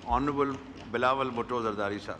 Honorable Bilawal Bhutto Zardari sahab.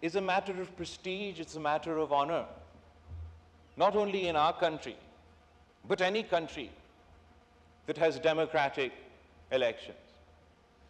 is a matter of prestige, it's a matter of honor, not only in our country, but any country that has democratic elections.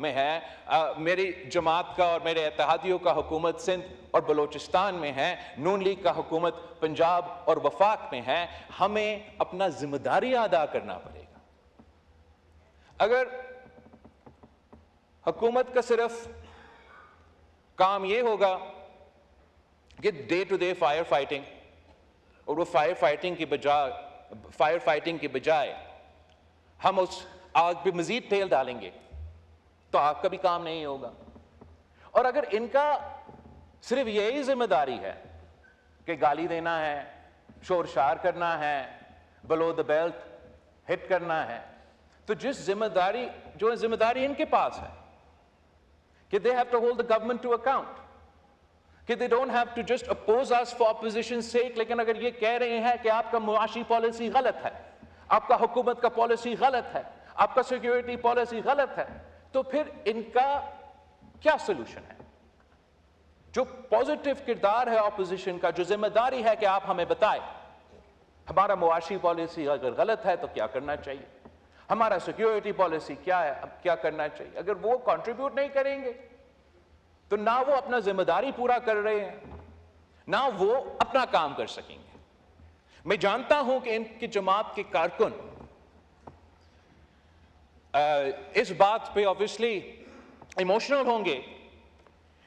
میں ہے, میری جماعت کا اور میرے اتحادیوں کا حکومت سندھ اور بلوچستان میں ہے, نون لیگ کا حکومت پنجاب اور وفاق میں ہے. ہمیں اپنا ذمہ داری ادا کرنا پڑے گا. اگر حکومت کا صرف کام یہ ہوگا کہ day to day fire fighting, اور وہ فائر فائٹنگ کی بجائے ہم اس آگ پہ مزید تیل ڈالیں گے, تو آگ کا بھی کام نہیں ہوگا. اور اگر ان کا صرف یہی ذمہ داری ہے کہ گالی دینا ہے, شور شار کرنا ہے, بلو دا بیلٹ ہٹ کرنا ہے, تو ذمہ داری ان کے پاس ہے کہ they have to hold the government to account, کہ they don't have to just oppose us for opposition's sake. لیکن اگر یہ کہہ رہے ہیں کہ آپ کا معاشی پالیسی غلط ہے, آپ کا حکومت کا پالیسی غلط ہے, آپ کا سیکیورٹی پالیسی غلط ہے, تو پھر ان کا کیا سلوشن ہے؟ جو پازیٹیو کردار ہے اپوزیشن کا, جو ذمہ داری ہے کہ آپ ہمیں بتائیں ہمارا معاشی پالیسی اگر غلط ہے تو کیا کرنا چاہیے, ہمارا سیکیورٹی پالیسی کیا ہے, اب کیا کرنا چاہیے. اگر وہ کنٹریبیوٹ نہیں کریں گے تو نہ وہ اپنا ذمہ داری پورا کر رہے ہیں, نہ وہ اپنا کام کر سکیں گے. میں جانتا ہوں کہ ان کی جماعت کے کارکن اس بات پہ obviously ایموشنل ہوں گے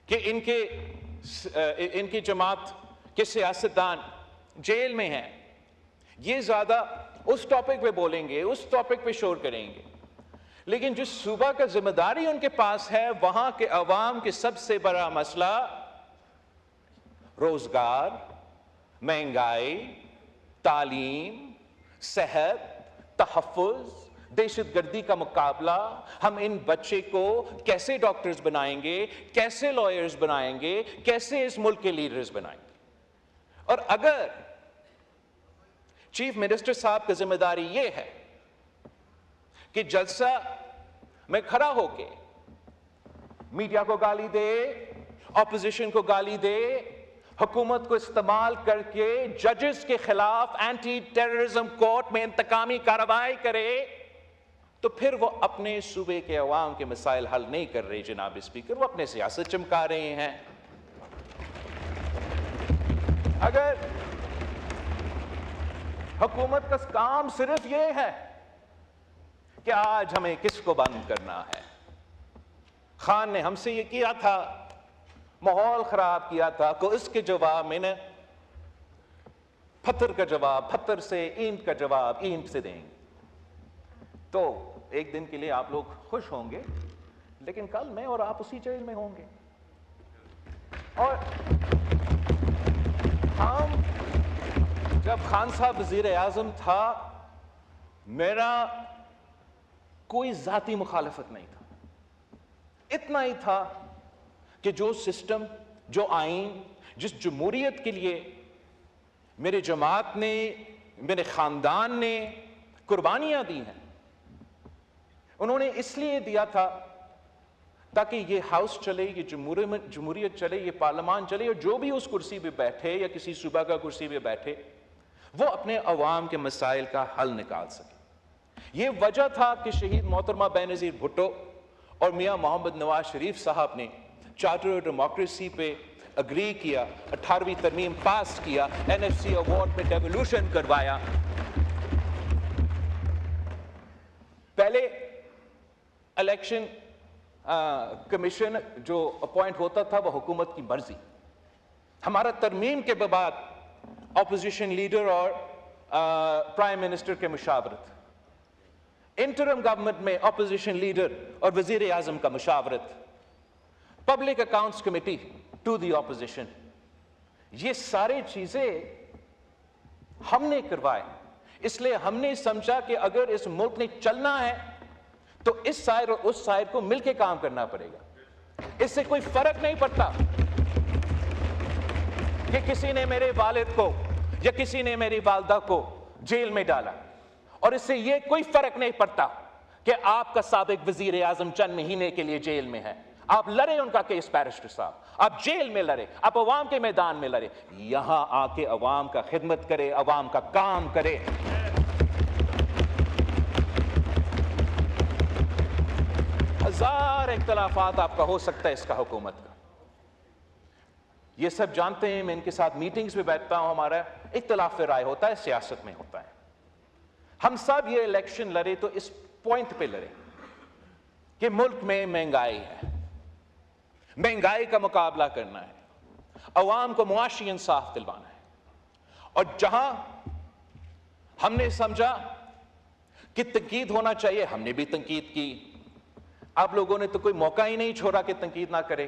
کہ ان کی جماعت کے سیاستدان جیل میں ہیں. یہ زیادہ اس ٹاپک پہ بولیں گے, اس ٹاپک پہ شور کریں گے, لیکن جس صوبہ کا ذمہ داری ان کے پاس ہے, وہاں کے عوام کے سب سے بڑا مسئلہ روزگار, مہنگائی, تعلیم, صحت, تحفظ, دہشت گردی کا مقابلہ, ہم ان بچے کو کیسے ڈاکٹرز بنائیں گے, کیسے لائرز بنائیں گے, کیسے اس ملک کے لیڈرز بنائیں گے. اور اگر چیف منسٹر صاحب کی ذمہ داری یہ ہے کہ جلسہ میں کھڑا ہو کے میڈیا کو گالی دے, اپوزیشن کو گالی دے, حکومت کو استعمال کر کے ججز کے خلاف اینٹی ٹیررزم کورٹ میں انتقامی کارروائی کرے, تو پھر وہ اپنے صوبے کے عوام کے مسائل حل نہیں کر رہے جناب اسپیکر, وہ اپنے سیاست چمکا رہے ہیں. اگر حکومت کا کام صرف یہ ہے کہ آج ہمیں کس کو بند کرنا ہے, خان نے ہم سے یہ کیا تھا, ماحول خراب کیا تھا, تو اس کے جواب میں نے پتھر کا جواب پتھر سے, اینٹ کا جواب اینٹ سے دیں گے. تو ایک دن کے لیے آپ لوگ خوش ہوں گے, لیکن کل میں اور آپ اسی جیل میں ہوں گے. اور ہم جب خان صاحب وزیر اعظم تھا, میرا کوئی ذاتی مخالفت نہیں تھا, اتنا ہی تھا کہ جو سسٹم, جو آئین, جس جمہوریت کے لیے میرے جماعت نے, میرے خاندان نے قربانیاں دی ہیں, انہوں نے اس لیے دیا تھا تاکہ یہ ہاؤس چلے, یہ جمہوریت چلے, یہ پارلیمان چلے, اور جو بھی اس کرسی پہ بیٹھے یا کسی صوبہ کا کرسی پہ بیٹھے وہ اپنے عوام کے مسائل کا حل نکال سکے. یہ وجہ تھا کہ شہید محترمہ بینظیر بھٹو اور میاں محمد نواز شریف صاحب نے چارٹر آف ڈیموکریسی پہ اگری کیا, 18ویں ترمیم پاس کیا, NFC ایوارڈ میں ڈیولیوشن کروایا. پہلے الیکشن کمیشن جو اپوائنٹ ہوتا تھا وہ حکومت کی مرضی. ہمارا ترمیم کے بعد اپوزیشن لیڈر اور پرائم منسٹر کے مشاورت, انٹرم گورنمنٹ میں اپوزیشن لیڈر اور وزیر اعظم کا مشاورت, public accounts committee to the opposition, یہ ساری چیزیں ہم نے کروائے. اس لیے ہم نے سمجھا کہ اگر اس ملک نے چلنا ہے تو اس سائر اور اس سائر کو مل کے کام کرنا پڑے گا. اس سے کوئی فرق نہیں پڑتا کہ کسی نے میرے والد کو یا کسی نے میری والدہ کو جیل میں ڈالا, اور اس سے یہ کوئی فرق نہیں پڑتا کہ آپ کا سابق وزیر اعظم چند مہینے کے لیے جیل میں ہے. آپ لڑے ان کا کیس بیرسٹر صاحب, آپ جیل میں لڑے, آپ عوام کے میدان میں لڑے, یہاں آ کے عوام کا خدمت کرے, عوام کا کام کرے. ہزار ہزار اختلافات آپ کا ہو سکتا ہے اس کا حکومت کا، یہ سب جانتے ہیں، میں ان کے ساتھ میٹنگز میں بیٹھتا ہوں، ہمارا اختلاف رائے ہوتا ہے، سیاست میں ہوتا ہے. ہم سب یہ الیکشن لڑے تو اس پوائنٹ پہ لڑے کہ ملک میں مہنگائی ہے، مہنگائی کا مقابلہ کرنا ہے، عوام کو معاشی انصاف دلوانا ہے. اور جہاں ہم نے سمجھا کہ تنقید ہونا چاہیے، ہم نے بھی تنقید کی. آپ لوگوں نے تو کوئی موقع ہی نہیں چھوڑا کہ تنقید نہ کرے.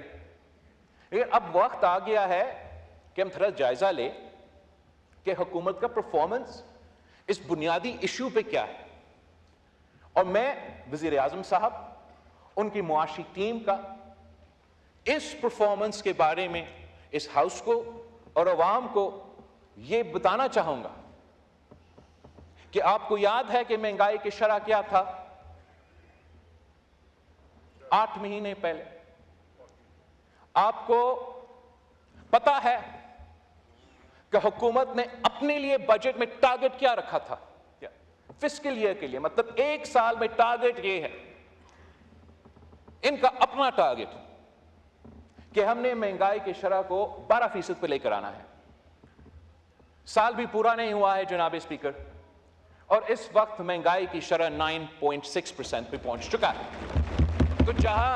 لیکن اب وقت آ گیا ہے کہ ہم تھوڑا جائزہ لیں کہ حکومت کا پرفارمنس اس بنیادی ایشو پہ کیا ہے. اور میں وزیر اعظم صاحب، ان کی معاشی ٹیم کا اس پرفارمنس کے بارے میں اس ہاؤس کو اور عوام کو یہ بتانا چاہوں گا کہ آپ کو یاد ہے کہ مہنگائی کی شرح کیا تھا 8 مہینے پہلے. آپ کو پتا ہے کہ حکومت نے اپنے لیے بجٹ میں ٹارگٹ کیا رکھا تھا فسکل ایئر کے لیے، مطلب ایک سال میں ٹارگٹ یہ ہے، ان کا اپنا ٹارگٹ کہ ہم نے مہنگائی کی شرح کو 12% پہ لے کر آنا ہے. سال بھی پورا نہیں ہوا ہے جناب اسپیکر، اور اس وقت مہنگائی کی شرح 9.6% پہ پہنچ چکا ہے. تو جہاں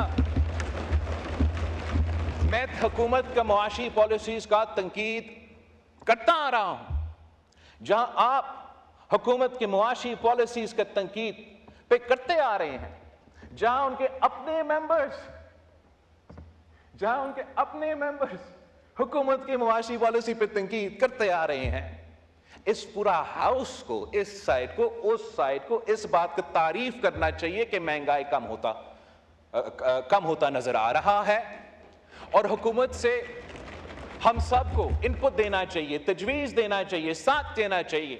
میں حکومت کا معاشی پالیسیز کا تنقید کرتا آ رہا ہوں، جہاں آپ حکومت کی معاشی پالیسیز کا تنقید پہ کرتے آ رہے ہیں، جہاں ان کے اپنے ممبرز حکومت کی معاشی پالیسی پہ تنقید کرتے آ رہے ہیں، اس پورا ہاؤس کو، اس سائڈ کو، اس سائڈ کو اس بات کی تعریف کرنا چاہیے کہ مہنگائی کم ہوتا نظر آ رہا ہے. اور حکومت سے ہم سب کو ان پٹ دینا چاہیے، تجویز دینا چاہیے، ساتھ دینا چاہیے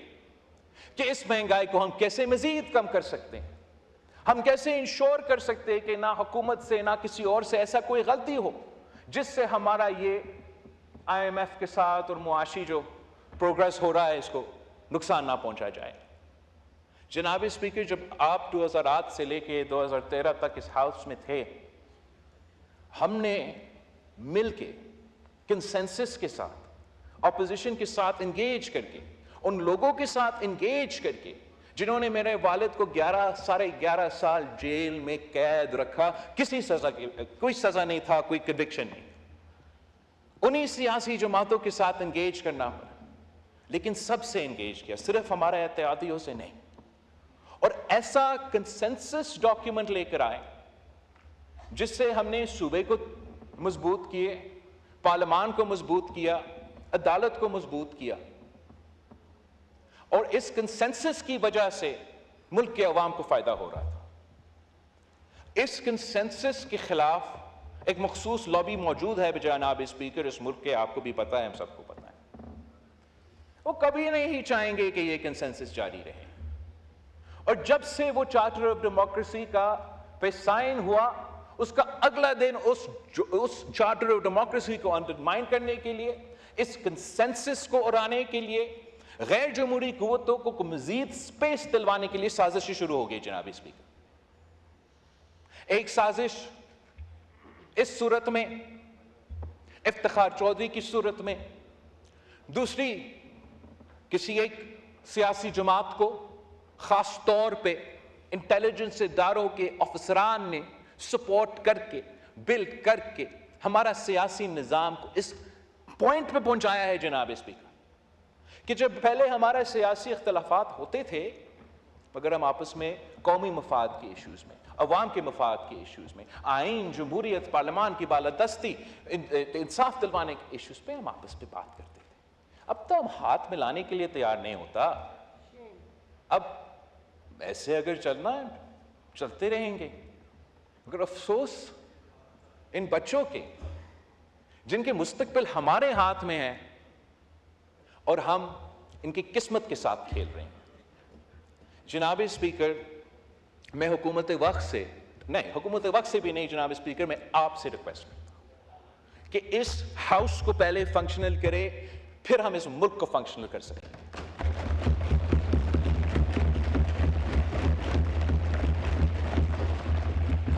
کہ اس مہنگائی کو ہم کیسے مزید کم کر سکتے ہیں، ہم کیسے انشور کر سکتے ہیں کہ نہ حکومت سے نہ کسی اور سے ایسا کوئی غلطی ہو جس سے ہمارا یہ IMF کے ساتھ اور معاشی جو پروگرس ہو رہا ہے اس کو نقصان نہ پہنچا جائے. جناب اسپیکر، جب آپ 2008 سے لے کے 2013 تک اس ہاؤس میں تھے، ہم نے مل کے کنسنسس کے ساتھ، اپوزیشن کے ساتھ انگیج کر کے، ان لوگوں کے ساتھ انگیج کر کے جنہوں نے میرے والد کو 11 سال جیل میں قید رکھا، کوئی سزا نہیں تھا، کوئی کنوکشن نہیں، انہی سیاسی جماعتوں کے ساتھ انگیج کرنا پڑا. لیکن سب سے انگیج کیا، صرف ہمارے اتحادیوں سے نہیں. اور ایسا کنسنسس ڈاکیومنٹ لے کر آئے جس سے ہم نے صوبے کو مضبوط کیے، پارلیمان کو مضبوط کیا، عدالت کو مضبوط کیا. اور اس کنسنسس کی وجہ سے ملک کے عوام کو فائدہ ہو رہا تھا. اس کنسنسس کے خلاف ایک مخصوص لابی موجود ہے جناب اسپیکر، اس ملک کے، آپ کو بھی پتا ہے، ہم سب کو پتا ہے. وہ کبھی نہیں چاہیں گے کہ یہ کنسنسس جاری رہے. اور جب سے وہ چارٹر آف ڈیموکریسی کا پہ سائن ہوا، اس کا اگلا دن اس چارٹر آف ڈیموکریسی کو انڈرمائن کرنے کے لیے، اس کنسنسس کو اڑانے کے لیے، غیر جمہوری قوتوں کو مزید سپیس دلوانے کے لیے سازشیں شروع ہو گئی جناب اسپیکر. ایک سازش اس صورت میں، افتخار چودھری کی صورت میں، دوسری کسی ایک سیاسی جماعت کو خاص طور پہ انٹیلیجنس اداروں کے افسران نے سپورٹ کر کے، بلڈ کر کے ہمارا سیاسی نظام کو اس پوائنٹ پہ پہنچایا ہے جناب اسپیکر کہ جب پہلے ہمارے سیاسی اختلافات ہوتے تھے، مگر ہم آپس میں قومی مفاد کے ایشوز میں، عوام کے مفاد کے ایشوز میں، آئین، جمہوریت، پارلیمان کی بالادستی، انصاف دلوانے کے ایشوز پہ ہم آپس میں بات کرتے تھے. اب تو ہم ہاتھ ملانے کے لیے تیار نہیں ہوتا. اب ایسے اگر چلنا ہے چلتے رہیں گے. مگر افسوس ان بچوں کے جن کے مستقبل ہمارے ہاتھ میں ہے اور ہم ان کی قسمت کے ساتھ کھیل رہے ہیں. جناب اسپیکر، میں حکومت وقت سے بھی نہیں جناب اسپیکر، میں آپ سے ریکویسٹ کرتا ہوں کہ اس ہاؤس کو پہلے فنکشنل کرے، پھر ہم اس ملک کو فنکشنل کر سکیں.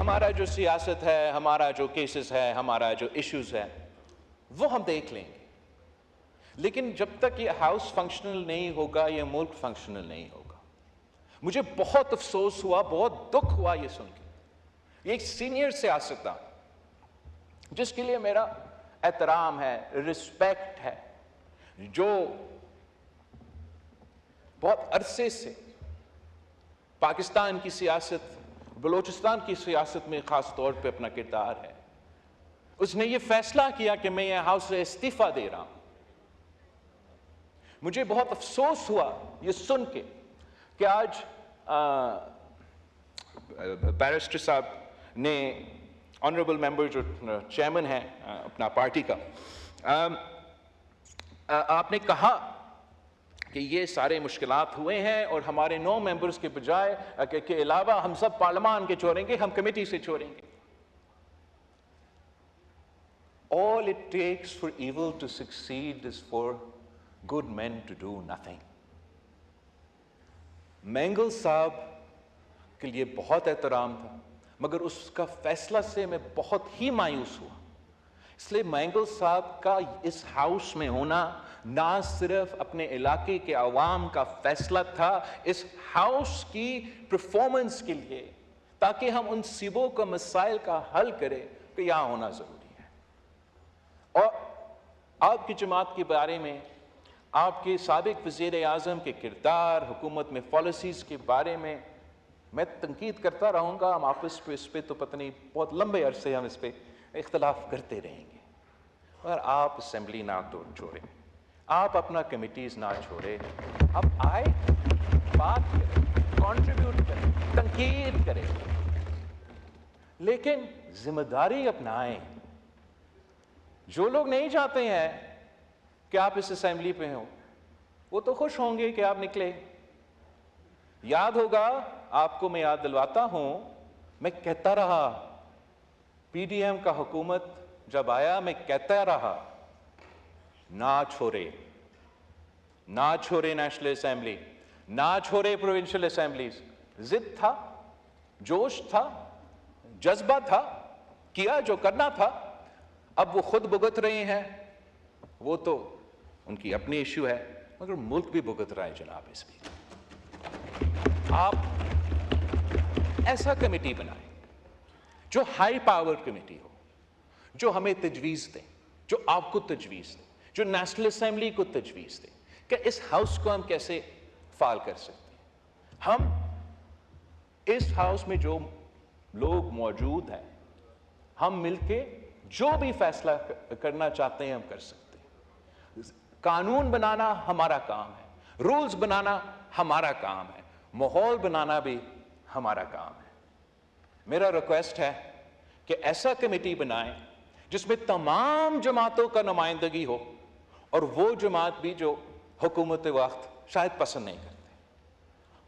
ہمارا جو سیاست ہے، ہمارا جو کیسز ہے، ہمارا جو ایشوز ہے وہ ہم دیکھ لیں گے، لیکن جب تک یہ ہاؤس فنکشنل نہیں ہوگا، یہ ملک فنکشنل نہیں ہوگا۔ مجھے بہت افسوس ہوا، بہت دکھ ہوا یہ سن کے، یہ ایک سینئر سیاستدان جس کے لیے میرا احترام ہے، رسپیکٹ ہے، جو بہت عرصے سے پاکستان کی سیاست، بلوچستان کی سیاست میں خاص طور پہ اپنا کردار ہے، اس نے یہ فیصلہ کیا کہ میں یہ ہاؤس سے استعفیٰ دے رہا ہوں۔ مجھے بہت افسوس ہوا یہ سن کے کہ آج بیرسٹر صاحب نے، آنریبل ممبر جو چیئرمین ہیں اپنا پارٹی کا، آپ نے کہا کہ یہ سارے مشکلات ہوئے ہیں اور ہمارے 9 ممبرز کے بجائے کے علاوہ ہم سب پارلیمان کے چھوڑیں گے، ہم کمیٹی سے چھوڑیں گے۔ All it takes for evil to succeed is for good men to do nothing. Mengal صاحب کے لیے بہت احترام تھا، مگر اس کا فیصلہ سے میں بہت ہی مایوس ہوا۔ اس لیے مینگل صاحب کا اس ہاؤس میں ہونا نہ صرف اپنے علاقے کے عوام کا فیصلہ تھا، اس ہاؤس کی پرفارمنس کے لیے، تاکہ ہم ان صوبوں کا مسائل کا حل کریں، کہ یہاں ہونا ضروری ہے۔ اور آپ کی جماعت کے بارے میں، آپ کے سابق وزیر اعظم کے کردار، حکومت میں پالیسیز کے بارے میں تنقید کرتا رہوں گا۔ ہم آپس پہ اس پہ تو پتہ نہیں بہت لمبے عرصے ہم اس پہ اختلاف کرتے رہیں گے، اور آپ اسمبلی نہ چھوڑیں، آپ اپنا کمیٹیز نہ چھوڑیں، آپ آئے، بات کریں، کنٹریبیوٹ کریں، تنقید کریں، لیکن ذمہ داری اپنائیں۔ جو لوگ نہیں چاہتے ہیں کہ آپ اس اسمبلی پہ ہوں، وہ تو خوش ہوں گے کہ آپ نکلے۔ یاد ہوگا آپ کو، میں یاد دلواتا ہوں، میں کہتا رہا، پی ڈی ایم کا حکومت جب آیا، میں کہتا رہا نہ چھوڑے، نہ چھوڑے نیشنل اسمبلی، نہ چھوڑے پروونشل اسمبلیز۔ ضد تھا، جوش تھا، جذبہ تھا، کیا جو کرنا تھا۔ اب وہ خود بھگت رہے ہیں، وہ تو ان کی اپنی ایشو ہے، مگر ملک بھی بھگت رہا ہے جناب۔ اس بھی آپ ایسا کمیٹی بنائیں جو ہائی پاور کمیٹی ہو، جو ہمیں تجویز دے، جو آپ کو تجویز دے، جو نیشنل اسمبلی کو تجویز دے کہ اس ہاؤس کو ہم کیسے فعال کر سکتے ہیں۔ ہم اس ہاؤس میں جو لوگ موجود ہیں، ہم مل کے جو بھی فیصلہ کرنا چاہتے ہیں ہم کر سکتے ہیں۔ قانون بنانا ہمارا کام ہے، رولز بنانا ہمارا کام ہے، ماحول بنانا بھی ہمارا کام ہے۔ میرا ریکویسٹ ہے کہ ایسا کمیٹی بنائیں جس میں تمام جماعتوں کا نمائندگی ہو، اور وہ جماعت بھی جو حکومت وقت شاید پسند نہیں کرتے،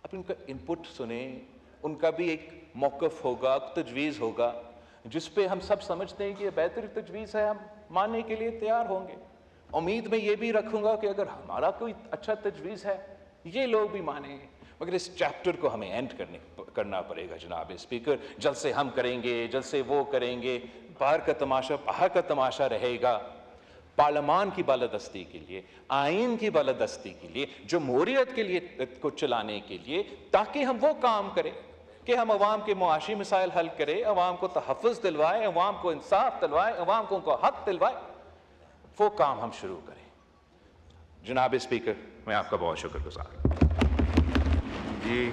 اب ان کا انپٹ سنیں، ان کا بھی ایک موقف ہوگا، تجویز ہوگا، جس پہ ہم سب سمجھتے ہیں کہ یہ بہتر تجویز ہے، ہم ماننے کے لیے تیار ہوں گے۔ امید میں یہ بھی رکھوں گا کہ اگر ہمارا کوئی اچھا تجویز ہے، یہ لوگ بھی مانیں گے۔ مگر اس چیپٹر کو ہمیں اینڈ کرنا پڑے گا جناب اسپیکر۔ جلسے ہم کریں گے، جلسے وہ کریں گے، باہر کا تماشا رہے گا۔ پارلیمان کی بالادستی کے لیے، آئین کی بالادستی کے لیے، جمہوریت کے لیے کو چلانے کے لیے، تاکہ ہم وہ کام کریں کہ ہم عوام کے معاشی مسائل حل کریں، عوام کو تحفظ دلوائیں، عوام کو انصاف دلوائیں، عوام کو ان کو حق دلوائیں، وہ کام ہم شروع کریں۔ جناب اسپیکر، میں آپ کا بہت شکر گزار ہوں۔ جی